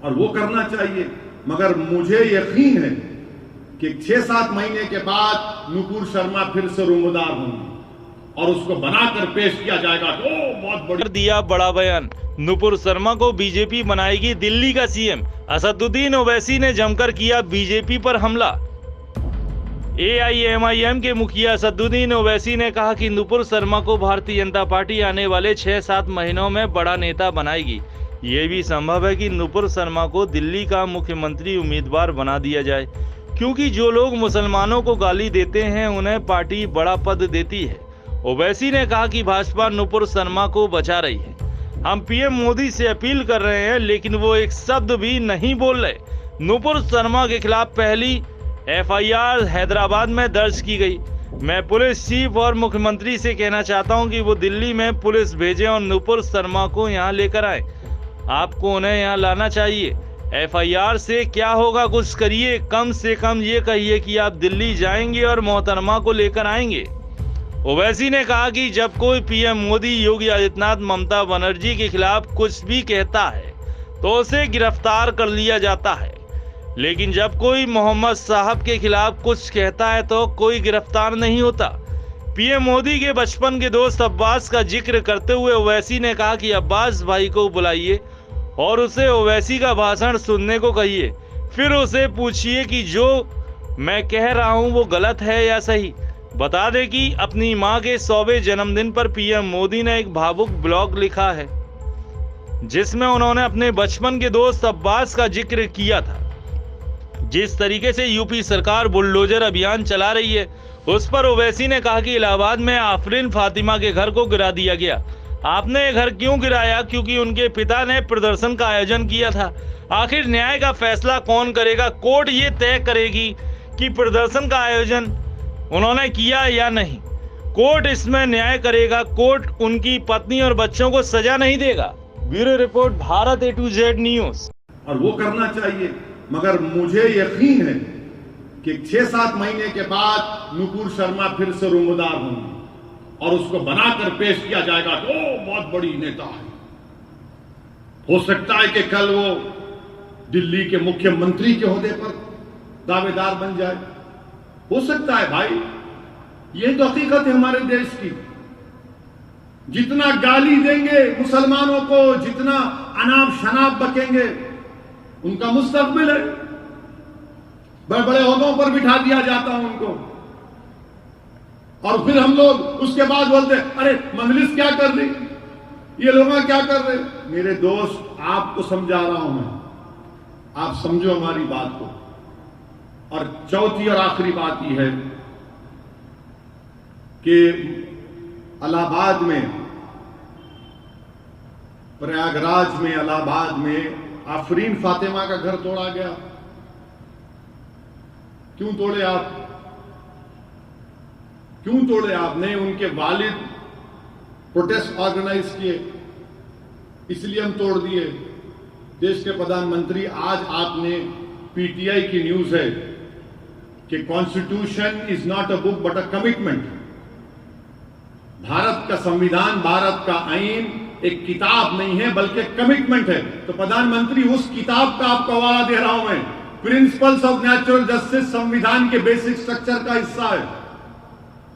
और वो करना चाहिए। मगर मुझे यकीन है कि 6-7 महीने के बाद नुपुर शर्मा फिर से रुमदार होंगी और उसको बनाकर पेश किया जाएगा। तो बहुत बड़ी दिया बड़ा बयान, नुपुर शर्मा को बीजेपी बनाएगी दिल्ली का सीएम। असदुद्दीन ओवैसी ने जमकर किया बीजेपी पर हमला। AIMIM के मुखिया असदुद्दीन ओवैसी ने कहा कि नुपुर शर्मा को भारतीय जनता पार्टी आने वाले 6-7 महीनों में बड़ा नेता बनाएगी। ये भी संभव है कि नुपुर शर्मा को दिल्ली का मुख्यमंत्री उम्मीदवार बना दिया जाए, क्योंकि जो लोग मुसलमानों को गाली देते हैं उन्हें पार्टी बड़ा पद देती है। ओवैसी ने कहा कि भाजपा नुपुर शर्मा को बचा रही है। हम पीएम मोदी से अपील कर रहे हैं, लेकिन वो एक शब्द भी नहीं बोल रहे। नुपुर शर्मा के खिलाफ पहली FIR हैदराबाद में दर्ज की गई। मैं पुलिस चीफ और मुख्यमंत्री से कहना चाहता हूं कि वो दिल्ली में पुलिस भेजें और नुपुर शर्मा को यहां लेकर आए। आपको उन्हें यहां लाना चाहिए। FIR से क्या होगा, कुछ करिए। कम से कम ये कहिए कि आप दिल्ली जाएंगे और मोहतरमा को लेकर आएंगे। ओवैसी ने कहा कि जब कोई पीएम मोदी, योगी आदित्यनाथ, ममता बनर्जी के खिलाफ कुछ भी कहता है तो उसे गिरफ्तार कर लिया जाता है, लेकिन जब कोई मोहम्मद साहब के खिलाफ कुछ कहता है तो कोई गिरफ्तार नहीं होता। पीएम मोदी के बचपन के दोस्त अब्बास का जिक्र करते हुए ओवैसी ने कहा कि अब्बास भाई को बुलाइए और उसे ओवैसी का भाषण सुनने को कहिए, फिर उसे पूछिए कि जो मैं कह रहा हूं वो गलत है या सही। बता दें कि अपनी मां के 100वें जन्मदिन पर पीएम मोदी ने एक भावुक ब्लॉग लिखा है, जिसमें उन्होंने अपने बचपन के दोस्त अब्बास का जिक्र किया था। जिस तरीके से यूपी सरकार बुलडोजर अभियान चला रही है, उस पर ओवैसी ने कहा कि इलाहाबाद में आफरीन फातिमा के घर को गिरा दिया गया। आपने घर क्यों गिराया? क्योंकि उनके पिता ने प्रदर्शन का आयोजन किया था। आखिर न्याय का फैसला कौन करेगा? कोर्ट ये तय करेगी कि प्रदर्शन का आयोजन उन्होंने किया या नहीं। कोर्ट इसमें न्याय करेगा। कोर्ट उनकी पत्नी और बच्चों को सजा नहीं देगा। Bureau report, Bharat A to Z news. और वो करना चाहिए। मगर मुझे यकीन है कि 6-7 महीने के बाद नुपुर शर्मा फिर से रुमदार होंगी और उसको बनाकर पेश किया जाएगा। तो बहुत बड़ी नेता है। हो सकता है कि कल वो दिल्ली के मुख्यमंत्री के ओहदे पर दावेदार बन जाए। हो सकता है भाई, यही तो हकीकत है हमारे देश की। जितना गाली देंगे मुसलमानों को, जितना अनाप शनाप बकेंगे, उनका मुस्तकबिल है। बड़े बड़े ओहदों पर बिठा दिया जाता है उनको, और फिर हम लोग उसके बाद बोलते अरे मजलिस क्या कर रही, ये लोग क्या कर रहे। मेरे दोस्त, आपको समझा रहा हूं मैं, आप समझो हमारी बात को। और चौथी और आखिरी बात यह है कि इलाहाबाद में, प्रयागराज में, इलाहाबाद में आफरीन फातिमा का घर तोड़ा गया। क्यों तोड़े आप? क्यों तोड़े आपने? उनके वालिद प्रोटेस्ट ऑर्गेनाइज किए, इसलिए हम तोड़ दिए। देश के प्रधानमंत्री, आज आपने PTI की न्यूज है कि constitution is not a book but a commitment. Bharat का संविधान, भारत का आईन एक किताब नहीं है बल्कि कमिटमेंट है। तो प्रधानमंत्री, उस किताब का आपको हवाला दे रहा हूं मैं। प्रिंसिपल्स ऑफ नेचुरल जस्टिस संविधान के बेसिक स्ट्रक्चर का हिस्सा है।